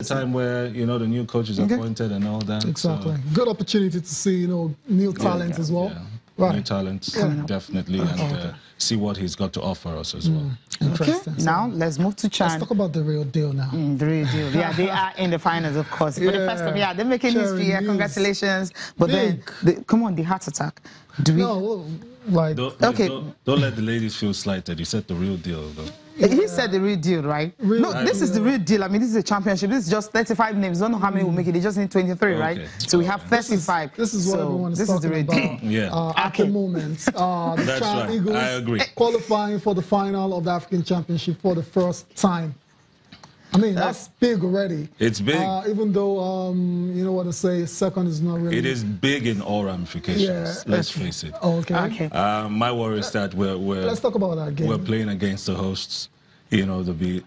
time where, you know, the new coach is appointed and all that. Exactly. So. Good opportunity to see, you know, new talent as well. Yeah. Right. New talents, definitely, and see what he's got to offer us as well. Interesting. Okay. Now, let's move to Chan. Let's talk about the real deal now. The real deal. Yeah, they are in the finals, of course. For the first time, they're making history. Yeah, congratulations. But then, come on, the heart attack. Do we? No, like... Don't let the ladies feel slighted. You said the real deal, though. He said the real deal, right? This is the real deal. I mean, this is a championship. This is just 35 names. Don't know how many will make it. They just need 23, right? So we have 35. This is what everyone is talking about. At the moment, the Chan Eagles qualifying for the final of the African Championship for the first time. I mean, that's big already. It's big. Even though, you know what to say, second is not really... It is big in all ramifications, let's face it. Okay. My worry is that let's talk about that game. We're playing against the hosts, you know, the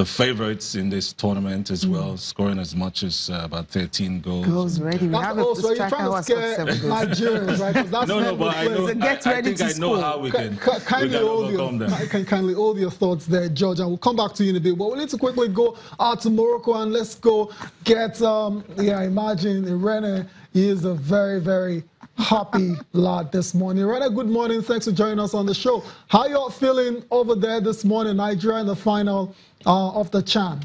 favorites in this tournament as well, scoring as much as about 13 goals. Goals ready. We have a striker who has got 7 goals. Nigerians, right? That's but I think I know how we can overcome them. I can kindly hold your thoughts there, George, and we'll come back to you in a bit. But we need to quickly go out to Morocco and let's go get, imagine Irene. He is a very, very happy lad this morning. Irene, good morning. Thanks for joining us on the show. How you all feeling over there this morning, Nigeria in the final of the Chan?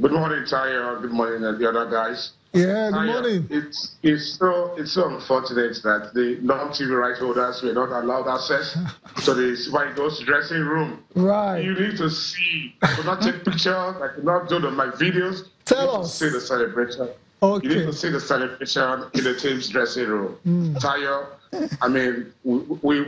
Good morning, Tayo. Good morning, the other guys. Yeah, good morning. It's so unfortunate that the non-TV rights holders were not allowed access to the Super Eagles dressing room. Right. You need to see. I could not take pictures. I could not do my videos. Tell us. See the celebration. Okay. You need to see the celebration in the team's dressing room. Tayo, I mean, we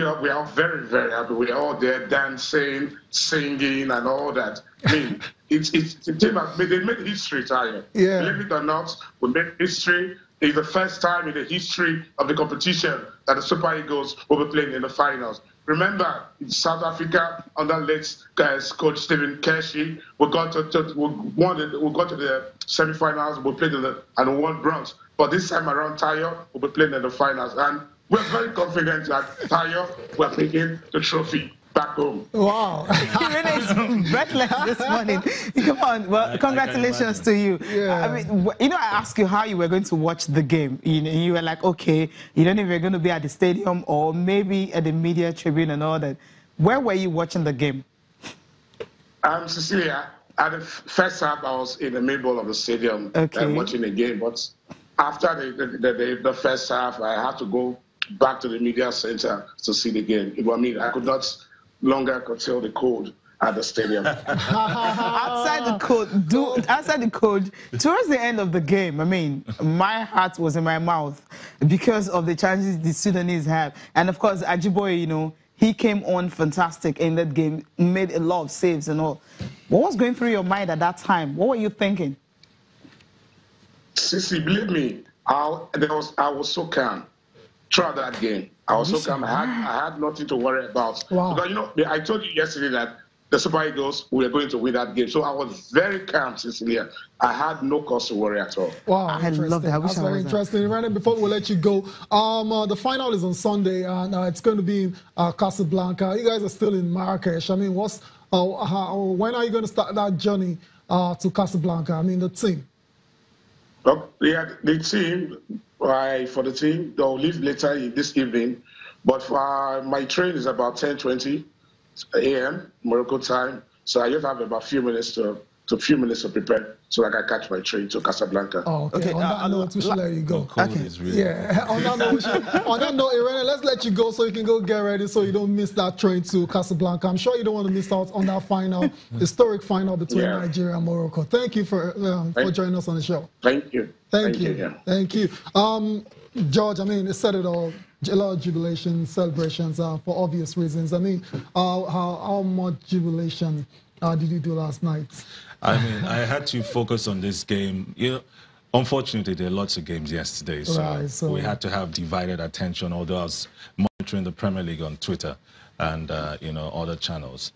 are very, very happy. We are all there dancing, singing, and all that. I mean, it's the team they made history, Tayo. Yeah. Believe it or not, we made history. It's the first time in the history of the competition that the Super Eagles will be playing in the finals. Remember, in South Africa, under late coach Stephen Keshi, we got to the semi-finals. We played and won bronze. But this time around, Tayo will be playing in the finals, and we're very confident that Tayo we're taking the trophy back home. Wow, Irene is breathless this morning. Come on, well, congratulations to you. Yeah. I mean, you know, I asked you how you were going to watch the game. You were like, okay, you don't know if you're going to be at the stadium or maybe at the media tribune and all that. Where were you watching the game? Cecilia, at the first half, I was in the middle of the stadium watching the game. But after the first half, I had to go back to the media center to see the game. I mean, I could not longer control the cold at the stadium. outside the cold, towards the end of the game, I mean, my heart was in my mouth because of the challenges the Sudanese have. And of course, Ajiboye, you know, he came on fantastic in that game, made a lot of saves and all. What was going through your mind at that time? What were you thinking? Sissy, believe me, I was so calm throughout that game. I was so calm. I had nothing to worry about. Wow. Because, you know, I told you yesterday that the Super Eagles were going to win that game. So I was very calm, Cecilia. I had no cause to worry at all. Wow, I love that. That's very interesting. Right, before we let you go, the final is on Sunday, and it's going to be in Casablanca. You guys are still in Marrakesh. I mean, when are you going to start that journey to Casablanca? I mean, the team. Well, yeah, the team, for the team, they'll leave later this evening. But for my train is about 10:20 a.m. Morocco time. So I just have about a few minutes to prepare so I can catch my train to Casablanca. Oh, okay. On that note, we should let you go. Really on that note, Irene, let's let you go so you can go get ready so you don't miss that train to Casablanca. I'm sure you don't want to miss out on that final, historic final between Nigeria and Morocco. Thank you for joining us on the show. Thank you. Thank you. George, I mean, it said it all. A lot of jubilation, celebrations for obvious reasons. I mean, how much jubilation did you do last night? I mean, I had to focus on this game. You know, unfortunately, there are lots of games yesterday, so we had to have divided attention, although I was monitoring the Premier League on Twitter and, you know, other channels.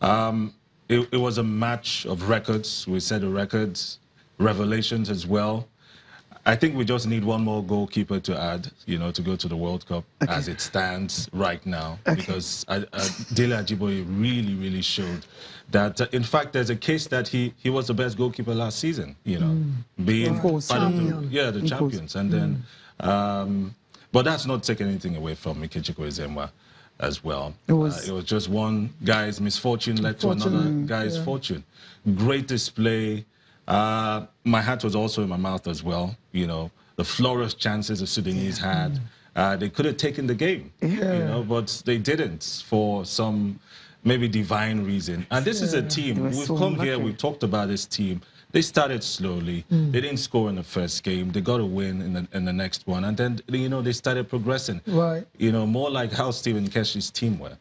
It was a match of records. We set the records, revelations as well. I think we just need one more goalkeeper to add, you know, to go to the World Cup as it stands right now. Because Dele Ajiboye really showed that, in fact, there's a case that he was the best goalkeeper last season, you know, being part of the champions. And then, but that's not taking anything away from Mike Chukwueze as well. It was just one guy's misfortune led to another guy's fortune. Great display. My hat was also in my mouth as well. You know, the flawless chances the Sudanese had. They could have taken the game, you know, but they didn't for some maybe divine reason. And this is a team. We've come here, we've talked about this team. They started slowly. They didn't score in the first game. They got a win in the next one. And then, you know, they started progressing. Right. You know, more like how Stephen Keshi's team were.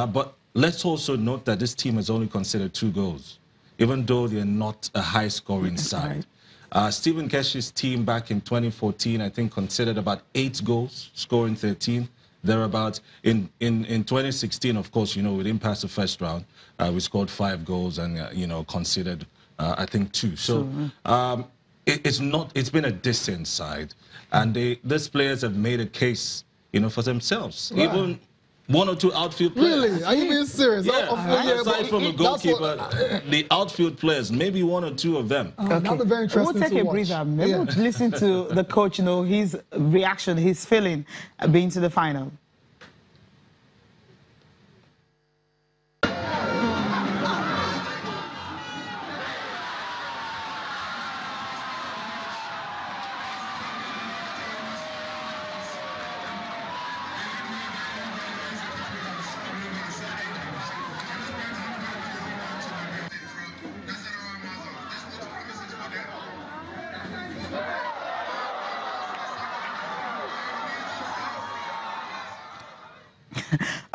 But let's also note that this team has only conceded 2 goals, even though they're not a high-scoring side. Stephen Keshi's team back in 2014, I think, conceded about 8 goals, scoring 13. Thereabouts. In 2016, of course, you know, we didn't pass the first round. We scored 5 goals and, you know, conceded, I think, 2. So it's been a decent side. And these players have made a case, you know, for themselves. Right. Even 1 or 2 outfield players. Really? Are you being serious? Yeah. Aside from a goalkeeper, the outfield players, maybe 1 or 2 of them. That'll be very interesting. We'll take a breather. Maybe we'll listen to the coach, you know, his reaction, his feeling being to the final.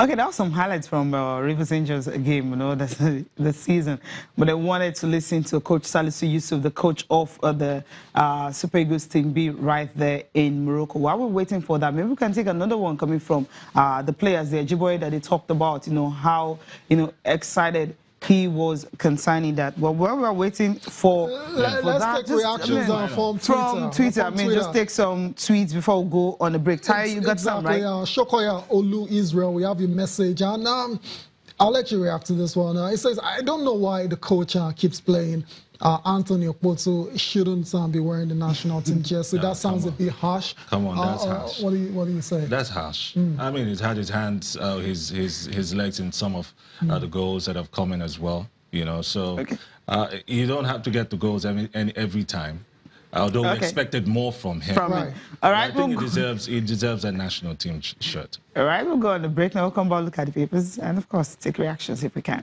Okay, that was some highlights from Rivers Angels game, you know, that's the season. But I wanted to listen to Coach Salisu Yusuf, the coach of the Super Eagles team B right there in Morocco. While we're waiting for that, maybe we can take another one coming from the players, the Ajiboye that they talked about, you know, how, you know, excited he was concerning that. Well, while we're waiting for let's that, take reactions from Twitter. I mean, just take some tweets before we go on the break. Ty, you got some, right? Shokoya Olu Israel, we have your message. And I'll let you react to this one. It says, I don't know why the coach keeps playing Anthony Okpoto shouldn't be wearing the national team jersey. No, that sounds a bit harsh. Come on, that's harsh. What do you say? That's harsh. I mean, he's had his hands, his legs in some of the goals that have come in as well. You know, so you don't have to get the goals every time. Although we expected more from him. Right. All right, I think he deserves a national team shirt. All right, we'll go on the break now. We'll come back, look at the papers, and of course, take reactions if we can.